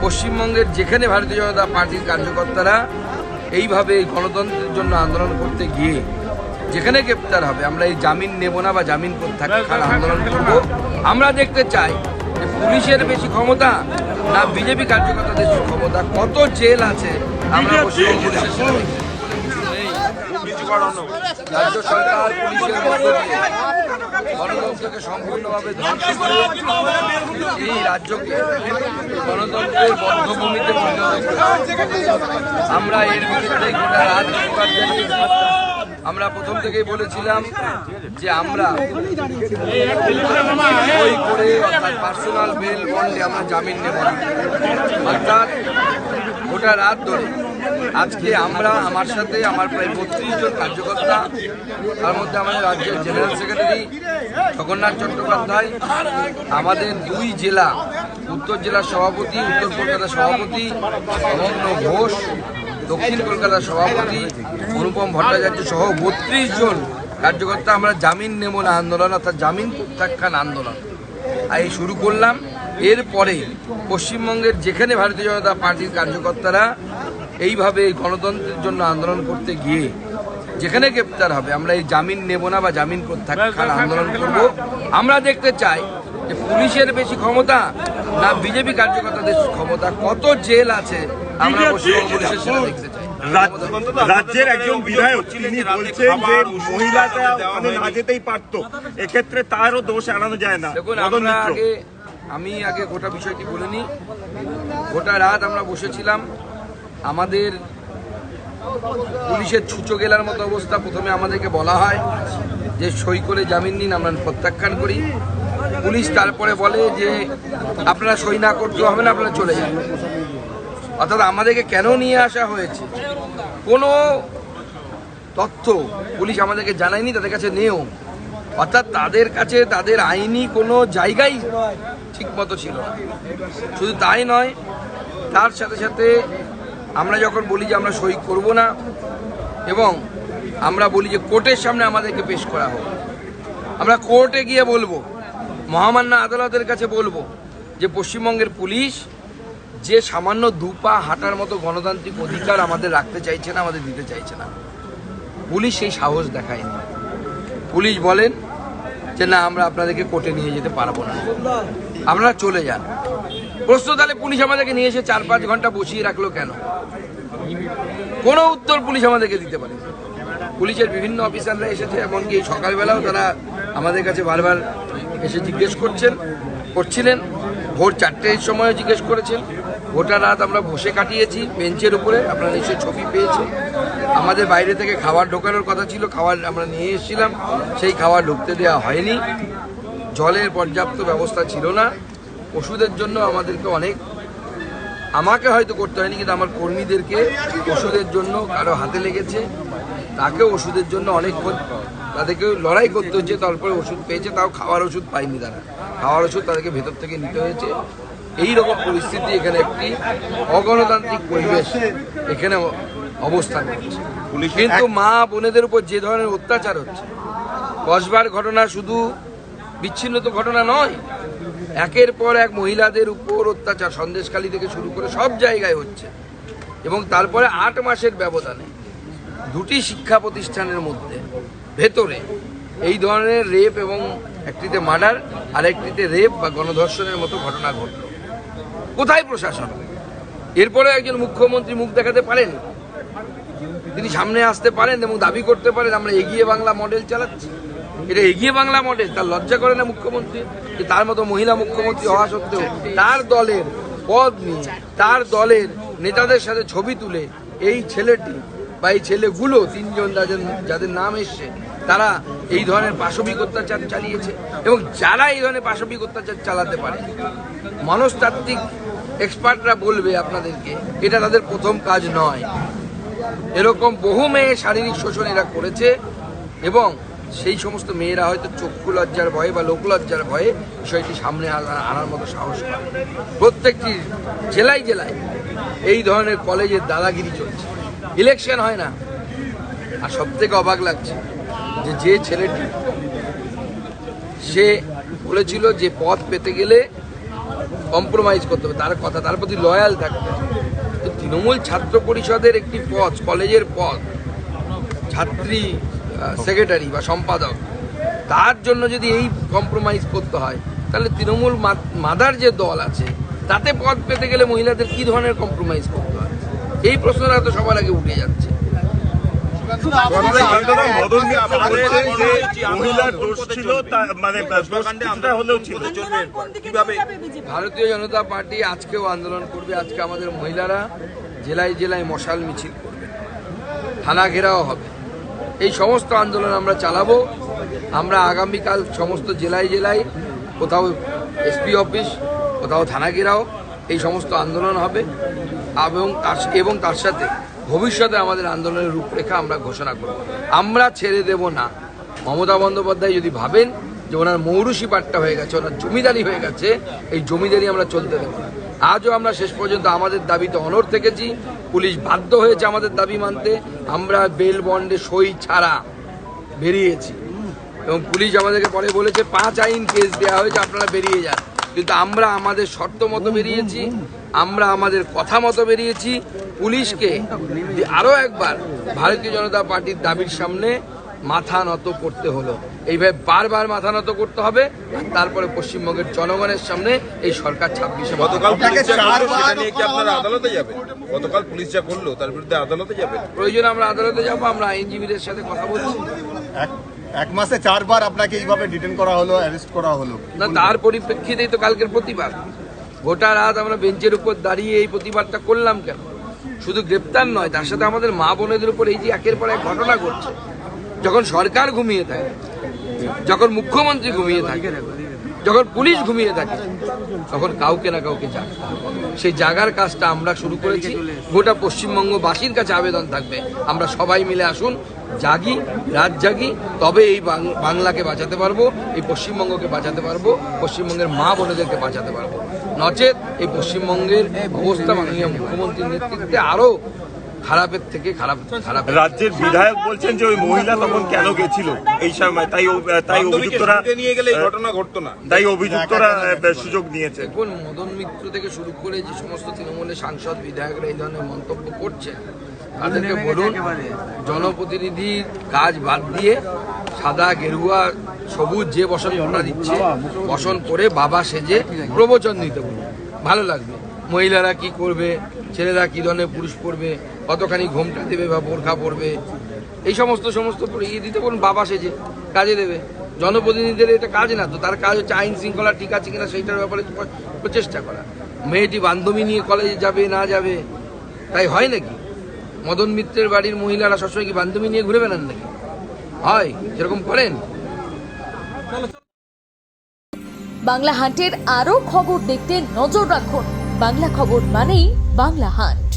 পশ্চিমবঙ্গের যেখানে ভারতীয় জনতা পার্টির কার্যকর্তারা এইভাবে গণতন্ত্রের জন্য আন্দোলন করতে গিয়ে যেখানে গ্রেপ্তার হবে, আমরা এই জামিন নেব না বা জামিন প্রত্যাখ্যান আন্দোলন করব। আমরা দেখতে চাই যে পুলিশের বেশি ক্ষমতা না বিজেপি কার্যকর্তাদের ক্ষমতা, কত জেল আছে আমরা পশ্চিমবঙ্গ পুলিশের সাথে রাজ্য সরকার পুলিশের মধ্য দিয়ে গণতন্ত্রকে সম্পূর্ণভাবে ধ্বংস করে এই রাজ্যকে গণতন্ত্রের বদ্ধভূমিতে পরিণত করে। আমরা এর বিরুদ্ধে গোটা রাত প্রতিবাদ জানিয়ে আমরা প্রথম থেকেই বলেছিলাম যে আমরা সই করে অর্থাৎ পার্সোনাল বেল বন্ডে আমরা জামিন নেব না। অর্থাৎ গোটা রাত ধরে আজকে আমরা, আমার সাথে আমার প্রায় 32 জন কার্যকর্তা, তার মধ্যে আমাদের রাজ্যের জেনারেল সেক্রেটারি জগন্নাথ চট্টোপাধ্যায়, আমাদের 2 জেলা, উত্তর জেলার সভাপতি, উত্তর কলকাতার সভাপতি অমগ্ন ঘোষ, দক্ষিণ কলকাতার সভাপতি অনুপম ভট্টাচার্য সহ 32 জন কার্যকর্তা আমরা জামিন নেব না আন্দোলন অর্থাৎ জামিন প্রত্যাখ্যান আন্দোলন এই শুরু করলাম। এরপরে পশ্চিমবঙ্গের যেখানে ভারতীয় জনতা পার্টির কার্যকর্তারা এইভাবে গণতন্ত্রের জন্য আন্দোলন করতে গিয়ে যেখানে গ্রেপ্তার হবে, আমরা এই জামিন নেব না বা জামিন প্রত্যাখ্যান আন্দোলন করব। আমরা দেখতে চাই যে পুলিশের বেশি ক্ষমতা না বিজেপি কার্যকর্তাদের ক্ষমতা, কত জেল আছে আমরা পশ্চিমবঙ্গ পুলিশের সাথে দেখতে চাই। রাজ্যের একজন বিধায়ক তিনি বলছেন যে মহিলাটা ওখানে না যেতেই পারতো, এক্ষেত্রে তারও দোষ এড়ানো যায় না। দেখুন, আমি আগে গোটা বিষয়টি বলিনি। গোটা রাত আমরা বসেছিলাম, আমাদের পুলিশের ছুঁচো গেলার মতো অবস্থা। প্রথমে আমাদেরকে বলা হয় যে সই করে জামিন নিন, আমরা প্রত্যাখ্যান করি। পুলিশ তারপরে বলে যে আপনারা সই না করতে হবে না, আপনারা চলে যান। অর্থাৎ আমাদেরকে কেন নিয়ে আসা হয়েছে কোনো তথ্য পুলিশ আমাদেরকে জানায়নি, তাদের কাছে নেও। অর্থাৎ তাদের কাছে তাদের আইনি কোনো জায়গাই ঠিকমতো ছিল না। শুধু তাই নয়, তার সাথে সাথে আমরা যখন বলি যে আমরা সই করব না এবং আমরা বলি যে কোর্টের সামনে আমাদেরকে পেশ করা হোক, আমরা কোর্টে গিয়ে বলবো, মহামান্য আদালতের কাছে বলবো যে পশ্চিমবঙ্গের পুলিশ যে সামান্য 2 পা হাঁটার মতো গণতান্ত্রিক অধিকার আমাদের রাখতে চাইছে না, আমাদের দিতে চাইছে না, পুলিশ সেই সাহস দেখায়নি। পুলিশ বলেন যে না, আমরা আপনাদেরকে কোর্টে নিয়ে যেতে পারবো না, আপনারা চলে যান। প্রশ্ন, তাহলে পুলিশ আমাদেরকে নিয়ে এসে 4-5 ঘন্টা বসিয়ে রাখলো কেন? কোনো উত্তর পুলিশ আমাদেরকে দিতে পারে। পুলিশের বিভিন্ন অফিসাররা এসেছে, এমনকি এই সকালবেলাও তারা আমাদের কাছে বারবার এসে জিজ্ঞেস করছিলেন। ভোর 4টের সময় জিজ্ঞেস করেছেন। গোটা রাত আমরা বসে কাটিয়েছি বেঞ্চের উপরে, আপনারা নিশ্চয়ই ছবি পেয়েছেন। আমাদের বাইরে থেকে খাবার ঢোকানোর কথা ছিল, খাবার আমরা নিয়ে এসেছিলাম, সেই খাবার ঢুকতে দেওয়া হয়নি। জলের পর্যাপ্ত ব্যবস্থা ছিল না। ওষুধের জন্য আমাদেরকে আমাকে হয়তো করতে হয়নি, কিন্তু আমার কর্মীদেরকে ওষুধের জন্য কারো হাতে লেগেছে, তাকেও ওষুধের জন্য অনেকক্ষণ তাদেরকে লড়াই করতে হচ্ছে, তারপরে ওষুধ পেয়েছে। তাও খাওয়ার ওষুধ পায়নি তারা, খাওয়ার ওষুধ তাদেরকে ভেতর থেকে নিতে হয়েছে। এই রকম পরিস্থিতি, এখানে একটি অগণতান্ত্রিক পরিবেশ এখানে অবস্থান করছে। কিন্তু মা বোনেদের উপর যে ধরনের অত্যাচার হচ্ছে, কসবার ঘটনা শুধু বিচ্ছিন্ন তো ঘটনা নয়, একের পর এক মহিলাদের উপর অত্যাচার সন্দেশখালী থেকে শুরু করে সব জায়গায় হচ্ছে। এবং তারপরে 8 মাসের ব্যবধানে 2টি শিক্ষা প্রতিষ্ঠানের মধ্যে ভেতরে এই ধরনের রেপ, এবং একটিতে মার্ডার আর একটিতে রেপ বা গণধর্ষণের মতো ঘটনা ঘটল। কোথায় প্রশাসন? এরপরে একজন মুখ্যমন্ত্রী মুখ দেখাতে পারেন, তিনি সামনে আসতে পারেন এবং দাবি করতে পারেন আমরা এগিয়ে বাংলা মডেল চালাচ্ছি। এটা এগিয়ে বাংলা মডেল? তার লজ্জা করে না মুখ্যমন্ত্রী? যে তার মতো মহিলা মুখ্যমন্ত্রী হওয়া সত্ত্বেও তার দলের পদ নিয়ে, তার দলের নেতাদের সাথে ছবি তুলে এই ছেলেটি বা এই ছেলেগুলো 3 জন যাদের নাম এসছে, তারা এই ধরনের পাশবিক অত্যাচার চালিয়েছে। এবং যারা এই ধরনের পাশবিক অত্যাচার চালাতে পারে, মনস্তাত্ত্বিক এক্সপার্টরা বলবে আপনাদেরকে এটা তাদের প্রথম কাজ নয়। এরকম বহু মেয়ে শারীরিক শোষণ এরা করেছে, এবং সেই সমস্ত মেয়েরা হয়তো চক্ষু লজ্জার ভয়ে বা লোকলজ্জার ভয়ে বিষয়টি সামনে আনার মতো সাহস পায়। প্রত্যেকটি জেলায় জেলায় এই ধরনের কলেজের দাদাগিরি চলছে, ইলেকশন হয় না। আর সব থেকে অবাক লাগছে যে ছেলেটি সে বলেছিল যে পদ পেতে গেলে কম্প্রোমাইজ করতে হবে, তার কথা, তার প্রতি লয়াল থাকতে হবে। তো তৃণমূল ছাত্র পরিষদের একটি পদ, কলেজের পদ, ছাত্রী সেক্রেটারি বা সম্পাদক, তার জন্য যদি এই কম্প্রোমাইজ করতে হয়, তাহলে তৃণমূল মাদার যে দল আছে তাতে পদ পেতে গেলে মহিলাদের কি ধরনের কম্প্রোমাইজ করতে হয়, এই প্রশ্নটা তো সবার আগে উঠে যাচ্ছে। মদন মিত্র বলছেন যে মহিলার দোষ ছিল, মানে কিছুটা হলেও ছিল। ভারতীয় জনতা পার্টি আজকেও আন্দোলন করবে। আজকে আমাদের মহিলারা জেলায় জেলায় মশাল মিছিল করবে, থানা ঘেরাও হবে। এই সমস্ত আন্দোলন আমরা চালাবো। আমরা আগামীকাল সমস্ত জেলায় জেলায় কোথাও এসপি অফিস, কোথাও থানা ঘেরাও, এই সমস্ত আন্দোলন হবে। এবং তার সাথে ভবিষ্যতে আমাদের আন্দোলনের রূপরেখা আমরা ঘোষণা করব। আমরা ছেড়ে দেব না। মমতা বন্দ্যোপাধ্যায় যদি ভাবেন যে ওনার মৌরুষি পাট্টা হয়ে গেছে, ওনার জমিদারি হয়ে গেছে, এই জমিদারি আমরা চলতে দেব না। আজও আমরা শেষ পর্যন্ত আমাদের দাবিতে অনড় থেকেছি। পুলিশ বাধ্য হয়েছে আমাদের দাবি মানতে। আমরা বেল বন্ডে সই ছাড়া বেরিয়েছি এবং পুলিশ আমাদেরকে পরে বলেছে 5 আইন কেস দেওয়া হয়েছে, আপনারা বেরিয়ে যান। কিন্তু আমরা আমাদের শর্ত মতো বেরিয়েছি, আমরা আমাদের কথা মতো বেরিয়েছি। পুলিশকে আরও একবার ভারতীয় জনতা পার্টির দাবির সামনে মাথা নত করতে হলো। এইভাবে বারবার মাথা নত করতে হবে। আর তারপরে পশ্চিমবঙ্গের জনগণের সামনে এই সরকার 26 গতকাল পুলিশ যা করলো সেটা নিয়ে কি আপনারা আদালতে যাবেন? গতকাল পুলিশ যা করলো তার বিরুদ্ধে আদালতে যাবেন? প্রয়োজন আমরা আদালতে যাবো। আমরা আইনজীবীদের সাথে কথা বলছি। এক মাসে 4 বার আপনাকে এইভাবে ডিটেইন করা হলো, অ্যারেস্ট করা হলো। না, তার পরিপ্রেক্ষিতেই তো কালকের প্রতিবাদ। গোটা রাত আমরা বেঞ্চের উপর দাঁড়িয়ে এই প্রতিবাদটা করলাম কেন? শুধু গ্রেপ্তার নয়, তার সাথে আমাদের মা বোনেদের উপর এই যে একের পর এক ঘটনা ঘটছে। যখন সরকার ঘুমিয়ে থাকে, যখন মুখ্যমন্ত্রী ঘুমিয়ে থাকে, যখন পুলিশ ঘুমিয়ে থাকে, তখন কাউকে না কাউকে জাগে। সেই জাগার কাজটা আমরা শুরু করেছি। গোটা পশ্চিমবঙ্গবাসীর কাছে আবেদন থাকবে, আমরা সবাই মিলে আসুন, জাগি, রাত জাগি, তবে এই বাংলাকে বাঁচাতে পারবো, এই পশ্চিমবঙ্গকে বাঁচাতে পারবো, পশ্চিমবঙ্গের মা বোনেদেরকে বাঁচাতে পারবো। নচেত এই পশ্চিমবঙ্গের অবস্থা মাননীয় মুখ্যমন্ত্রীর নেতৃত্বে আরও খারাপের থেকে খারাপ। রাজ্যের বিধায়ক বলছেন যে ওই মহিলা তখন কেন গেছিল এই সময়, তাই অভিযুক্তরা নিয়ে গেলে এই ঘটনা ঘটতো না, তাই অভিযুক্তরা সুযোগ নিয়েছে। এখন মদন মিত্র থেকে শুরু করে যে সমস্ত তৃণমূলের সাংসদ বিধায়করা এই ধরনের মন্তব্য করছে, তাদেরকে বলুন জনপ্রতিনিধির কাজ বাদ দিয়ে সাদা, গেরুয়া, সবুজ যে বসন ওরা দিচ্ছে, বসন করে বাবা সেজে প্রবচন দিতে বলুন। ভালো লাগবে। মহিলারা কি করবে, ছেলেরা কি ধরনের পুরুষ পরবে, কতখানি ঘোমটা দেবে বা বোরখা পরবে, এই সমস্ত ইয়ে দিতে বলুন। বাবা সেজে কাজে দেবে। জনপ্রতিনিধিদের এটা কাজ না তো, তার কাজ হচ্ছে আইন শৃঙ্খলা ঠিক আছে কিনা সেইটার ব্যাপারে প্রচেষ্টা করা। মেয়েটি বান্ধবী নিয়ে কলেজে যাবে না যাবে তাই হয় নাকি? মদন মিত্রের বাড়ির মহিলারা সবসময় কি বান্ধবী নিয়ে ঘুরে বেড়ান নাকি? হয় যেরকম করেন। বাংলা হান্টের আরও খবর দেখতে নজর রাখুন। বাংলা খবর মানেই বাংলা হান্ট।